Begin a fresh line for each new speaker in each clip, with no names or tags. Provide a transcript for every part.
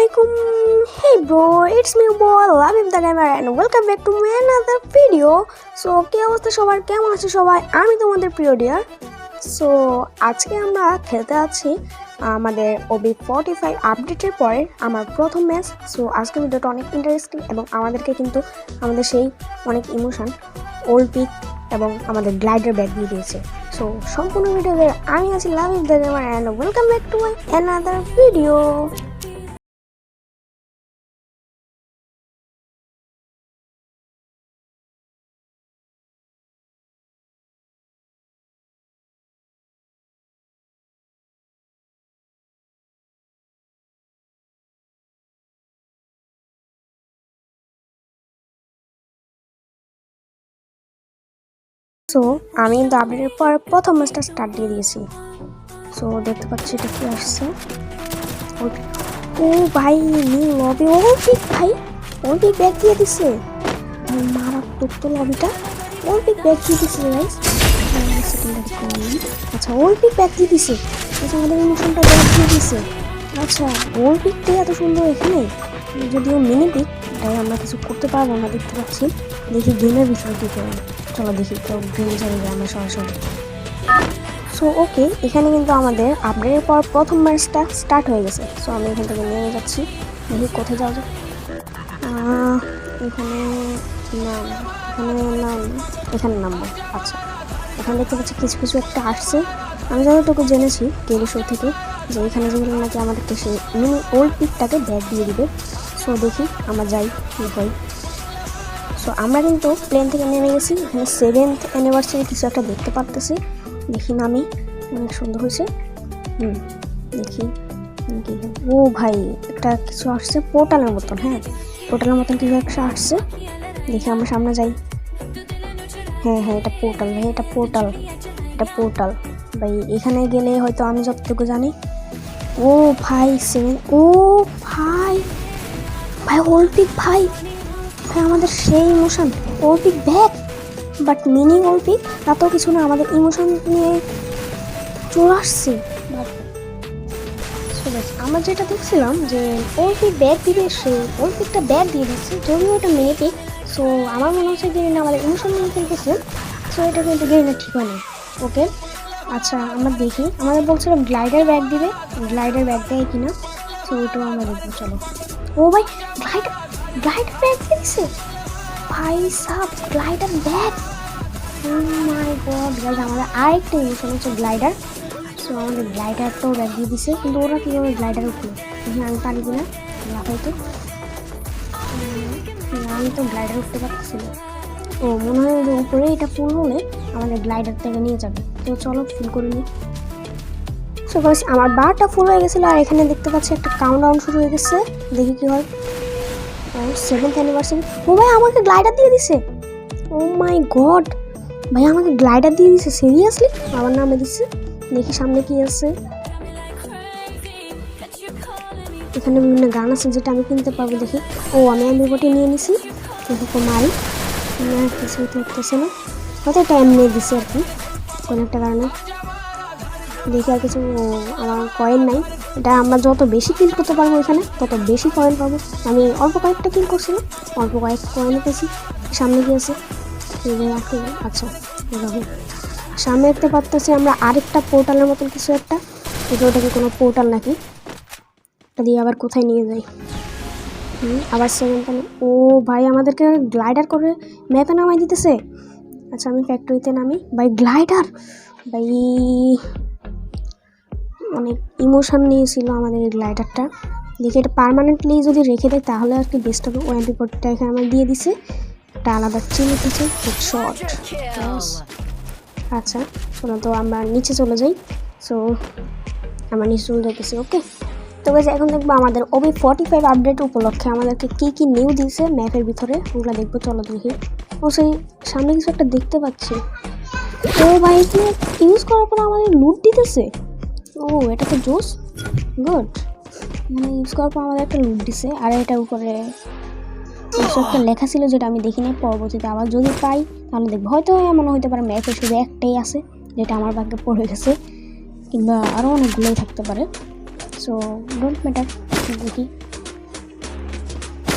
Assalamualaikum. Hey bro, it's me boy Labib the gamer and welcome back to another video. So কি অবস্থা সবার, কেমন আছে সবাই? আমি তোমাদের প্রিয় ডিয়ার। সো আজকে আমরা খেলতে আছি আমাদের OB45 আপডেটের পরে আমার প্রথম ম্যাচ। সো আজকের ভিডিওটা অনেক ইন্টারেস্টিং এবং আমাদেরকে কিন্তু আমাদের সেই অনেক ইমোশন ওল্ড পিক এবং আমাদের গ্লাইডার ব্যাগ দিয়ে দিয়েছে। সো সম্পূর্ণ ভিডিওতে আমি আছি লাভিব the gamer and welcome back to my another video. So আমি কিন্তু আপডেটের পর প্রথম ম্যাচটা স্টার্ট দিয়ে দিয়েছি। সো দেখতে পাচ্ছি এটা কি আসছে। ও ভাই নিউ লবি, ও পিক ভাই, ওর পিক ব্যাক দিয়ে দিছে। মারাত্মক তো লবিটা, ওর পিক ব্যাক দিয়ে দিছে গাইস। আচ্ছা ওর পিক ব্যাক দিয়ে দিছে, আচ্ছা আমাদের ইমোশনটা ব্যাক দিয়ে দিছে। আচ্ছা ওর পিকটাই এত সুন্দর এখানে, যদিও মিনি পিক, তাই আমরা কিছু করতে পারবো না দেখতে পাচ্ছি। দেখি গেমের বিষয় কী করে, চলো দেখি তো গেম চলে যায় আমরা সরাসরি। সো ওকে, এখানে কিন্তু আমাদের আপডেটের পর প্রথম ম্যাচটা স্টার্ট হয়ে গেছে। সো আমি এখান থেকে নেমে যাচ্ছি, দেখি কোথায় যাওয়া যায়। এখানে এখানে নামবো। আচ্ছা এখানে দেখতে পাচ্ছি কিছু কিছু একটা আসছে। আমি যতটুকু জেনেছি টেলি শো থেকে যে এখানে যেগুলো নাকি আমাদেরকে সেই মিনি ওল্ড পিকটাকে ব্যাগ দিয়ে দিবে। সো দেখি আমরা যাই কী হয়। সো আমরা কিন্তু প্লেন থেকে নেমে গেছি, এখানে 7th অ্যানিভার্সারি কিছু একটা দেখতে পারতেছি। দেখি নামি, অনেক সুন্দর হয়েছে। দেখি ও ভাই একটা কিছু আসছে পোর্টালের মতন। হ্যাঁ পোর্টালের মতন কিছু একটা আসছে, দেখি আমরা সামনে যাই। হ্যাঁ এটা পোর্টাল ভাই, এটা পোর্টাল ভাই। এখানে গেলে হয়তো আমি যতটুকু জানি। ও ভাই ও ভাই ওল্ড পিক ভাই, আমাদের সেই emotion old pick back, but meaning old pick এত কিছু না, আমাদের ইমোশন নিয়ে চলে আসছে। আমরা যেটা দেখছিলাম যে ওল্ড পিক ব্যাক দিবে, সে ওল্ড পিকটা ব্যাক দিয়ে দিচ্ছে, যদিও ওটা মিনি পিক। সো আমার মনে হচ্ছে যে আমাদের ইমোশন নিয়ে খেলতেছে। সো এটা কিন্তু গেমে ঠিক হয় না। ওকে আচ্ছা আমরা দেখি, আমাদের বলছিল গ্লাইডার ব্যাগ দিবে, গ্লাইডার ব্যাগ দেয় কিনা। সো ওইটাও আমরা দেখবো, চলো। ও ভাই গ্লাইডার ব্যাগ দিয়েছে ভাই সাব, গ্লাইডার ব্যাগ। ও মাই গড গাইস, আমাদের আরেকটা ইমোশন হচ্ছে গ্লাইডার। সো আমাদের গ্লাইডারটাও ব্যাগ দিয়ে দিছে, কিন্তু ওরা কীভাবে গ্লাইডার উঠলো আমি পারি কিনা লাফাইতে। আমি তো গ্লাইডার উঠতে পারতেছি না। ও মনে হয় যে উপরে এটা ফুল হলে আমাদের গ্লাইডার থেকে নিয়ে যাবে। তো চলো ফুল করে নিই। সো গাইস আমার বারটা ফুল হয়ে গেছিলো, আর এখানে দেখতে পাচ্ছি একটা কাউন্টডাউন শুরু হয়ে গেছে, দেখি কি হয়। 7th anniversary. ও ভাই আমাকে গ্লাইডার দিয়ে দিছে। ও মাই গড ভাই আমাকে গ্লাইডার দিয়ে দিছে, সিরিয়াসলি আমার নামে দিচ্ছে। দেখি সামনে কি আছে। এখানে বিভিন্ন গান আছে যেটা আমি কিনতে পারবো, দেখি। ও আমি এমবিবটি নিয়ে নিছি, দেখি তো মারি না, কিছু থাকতেছে না, হয়তো এটা এমনি দিছে আর কি কোনো একটা কারণে। দেখি আর কিছু, আমার কয়েন নাই। এটা আমরা যত বেশি কিল করতে পারবো এখানে তত বেশি কয়েন পাবো। আমি অল্প কয়েকটা কিল করছিলাম, অল্প কয়েক কয়েন পেয়েছি। সামনে কি আছে? আচ্ছা এভাবে সামনে দেখতে পাচ্ছি আমরা আরেকটা পোর্টালের মতন কিছু একটা, ওটাকে কোনো পোর্টাল নাকি, এটা দিয়ে আবার কোথায় নিয়ে যাই। আবার 7th। ও ভাই আমাদেরকে গ্লাইডার করে ম্যাপে নামাই দিতেছে। আচ্ছা আমি ফ্যাক্টরিতে নামি ভাই, গ্লাইডার ভাই অনেক ইমোশন নিয়েছিল আমাদের এই গ্লাইডারটা। দেখি এটা পার্মানেন্টলি যদি রেখে দেয় তাহলে আর কি বেস্ট হবে। ওএমপি40টা এখানে আমার দিয়ে দিছে, একটা আলাদা চিল দিচ্ছে শর্ট। আচ্ছা শোনো তো আমরা নিচে চলে যাই। সো আমরা নিচে চলে যাইতেছি। ওকে তো গাইস এখন দেখবো আমাদের OB45 আপডেট উপলক্ষে আমাদেরকে কী নিউ দিয়েছে ম্যাপের ভিতরে, ওগুলো দেখবো। চলো দেখি। ও সেই সামনে কিছু একটা দেখতে পাচ্ছি। ও ভাই এখানে ইউজ করার পর আমাদের লুট দিতেছে। ও এটা তো জোস, গুড। এখানে ইউজ করার পর আমাদের একটা লুট দিছে, আর এটার উপরে কিছু একটা লেখা ছিল যেটা আমি দেখিনি। পরবর্তীতে আবার যদি পাই তাহলে দেখবো, হয়তো এমন হতে পারে ম্যাপে শুধু একটাই আছে যেটা আমার ভাগ্যে পড়ে গেছে, কিংবা আরও অনেকগুলোই থাকতে পারে। সো ডোন্ট ম্যাটার, দেখি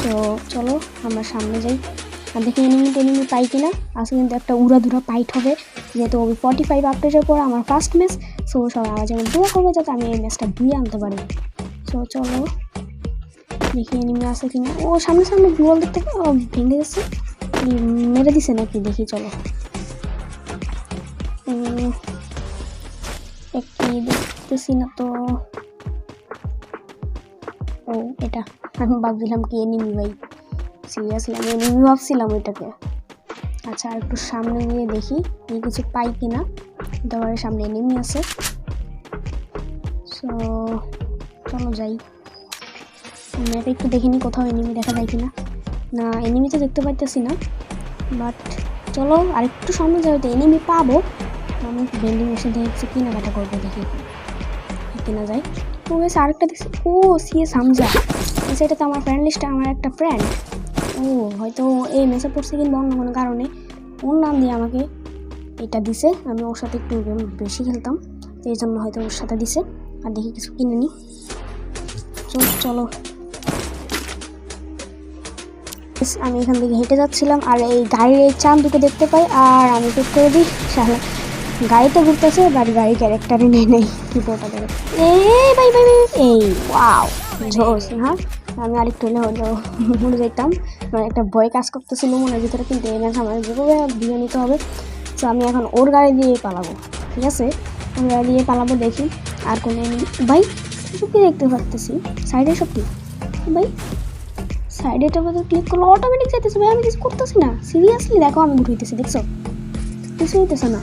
তো চলো আমরা সামনে যাই আর দেখি এনিমি পাই কিনা। আজকে কিন্তু একটা উড়াধুরা ফাইট হবে, যেহেতু 45 আপডেটের পর আমার ফার্স্ট ম্যাচ। সো সবাই আমার যেমন দোয়া করবে যাতে আমি এই ম্যাচটা দিয়ে আনতে পারি। সো চলো দেখি এনিমি আছে কিনা। ও সামনে সামনে গোল দেখতে ভেঙে গেছে, মেরে দিছে নাকি দেখি। চলো একটি দেখতেছি না তো। ও এটা আমি ভাবছিলাম কি এনিমি ভাই, সিরিয়াসলি আমি এনিমি ভাবছিলাম ওইটাকে। আচ্ছা আর একটু সামনে গিয়ে দেখি কিছু পাই কিনা। দেওয়ারের সামনে এনিমি আছে। সো চলো যাই, ম্যাপে একটু দেখিনি কোথাও এনিমি দেখা যায় কিনা। না এনিমি তো দেখতে পাইতেছি না, বাট চলো আর একটু সামনে যাই, তো এনিমি পাবো। আমি ভেন্ডিং মেশিন থেকে কিছু কেনাকাটা করবো, দেখি কেনা যায়। ও বেশ আরেকটা দেখছি, ও সিএস হামজা। সেটা তো আমার ফ্রেন্ড লিস্টে আমার একটা ফ্রেন্ড। ও হয়তো এই মেসে পড়ছে কিংবা অন্য কোনো কারণে ওর নাম দিয়ে আমাকে এটা দিছে। আমি ওর সাথে একটু বেশি খেলতাম, তো এই জন্য হয়তো ওর সাথে দিছে। আর দেখি কিছু কিনে নি। চলো আমি এখান থেকে হেঁটে যাচ্ছিলাম আর এই গাড়ির এই চান দুটো দেখতে পাই আর আমি পিক করে দিই। সারা গাড়িতে ঘুরতেছে বাট গাড়ি ক্যারেক্টারই নেই কি পোটা দেবে। এই ভাই ভাই এই ওয়াও জোস। হ্যাঁ আমি আরেকটু হলে হলো মরে যেতাম, একটা ভয় কাজ করতেছিল মনের ভিতরে, কিন্তু এই ম্যাচ আমার যেভাবে দিয়ে নিতে হবে। তো আমি এখন ওর গাড়ি দিয়ে পালাবো, ঠিক আছে ওর গাড়ি দিয়ে পালাবো। দেখি আর কোনো ভাই সব কি দেখতে পারতেছি সাইডে সব কি ভাই, সাইডে এটা ক্লিক করলে অটোমেটিক যাইতেছে ভাই, আমি কিছু করতেছি না। সিরিয়াসলি দেখো আমি ঘুরতেছি, দেখছো কিছু হইতেছে না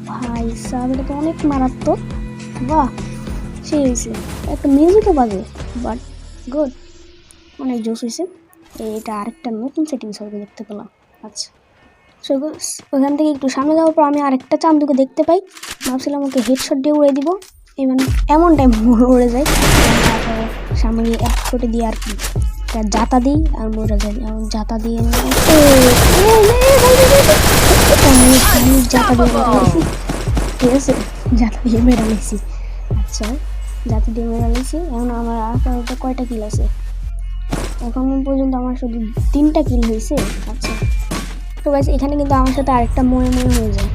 ভাই সাহেব, এটা তো অনেক মারাত্মক। বাহ সেই হয়েছে, একটা মিউজিকও বাজে বাট গুড, অনেক জোস হয়েছে। এটা আরেকটা নতুন সেটিংস হবে দেখতে পেলাম। আচ্ছা সো ওখান থেকে একটু সামনে যাওয়ার পর আমি আরেকটা চান্দুকে দেখতে পাই। ভাবছিলাম ওকে হেডশট দিয়ে উড়ে দিব, এই মানে এমন টাইম উড়ে যায়। তারপরে সামনে গিয়ে এক কোটে দিয়ে আর কি জাতা দিই আর মরে যাই। এমন জাতা দিয়ে জাতা দিয়ে ঠিক আছে, জাতা দিয়ে মেরে নিয়েছি। আচ্ছা জাতা দিয়ে মেরে নিয়েছি। এখন আমার আপাতত কয়টা কিল আছে এখন পর্যন্ত? আমার শুধু 3টা কিল হয়েছে। আচ্ছা তো গাইস এখানে কিন্তু আমার সাথে আরেকটা মনে হয়ে যায়।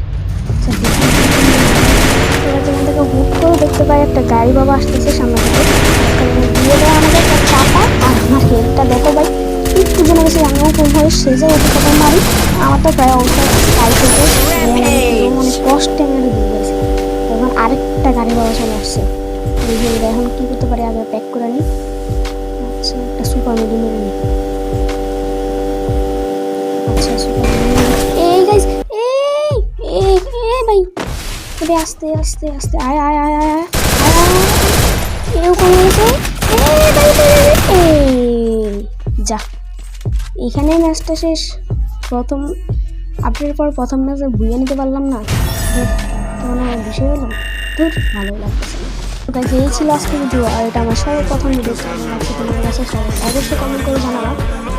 আচ্ছা যেখান থেকে হুট করে দেখতে পাই একটা গাড়ি বাবা আসতেছে সামনে থেকে, দিয়ে দেয় আমাদের একটা চাপা। আর আমার হেলটা দেখো ভাই একটু জন্য বেশি, আমিও কোন ভাবে সেজে ওকে কথা মারি। আমার তো প্রায় অবস্থা তাই থেকে অনেক কষ্টে মেরে দিয়ে গেছে। এখন আরেকটা গাড়ি বাবা চলে আসছে, এখন কী করতে পারি আগে প্যাক করে নিই। আচ্ছা একটা সুপার মেডি মেরে নিই। আচ্ছা সুপার এই গাইস এই ভাই এটা আস্তে আস্তে আস্তে আয় আয় আয় আয় আয় কেউ কমে গেছে। যা এখানে ম্যাচটা শেষ। প্রথম আপডেটের পর প্রথম ম্যাচে বুঝে নিতে পারলাম না, তখন আমার বিষয় হলো তোর ভালো লাগতেছে না। গাইস এই ছিল আজকে ভিডিও, আর এটা আমার সবার প্রথম ভিডিও। কেমন লাগছে তোমার কাছে সবাই অবশ্যই কমেন্ট করে জানাবা,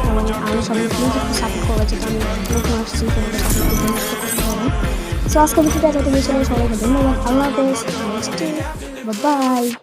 এবং আমি সবাই প্লিজ একটু সাপোর্ট করবো, যেটা আমি নতুন আসছি তোমাদের সাথে করতে পারবো। সো আজকে ভিডিওটা যত বেশি সবাইকে ধন্যবাদ, আল্লাহ হাফেজ, বাই।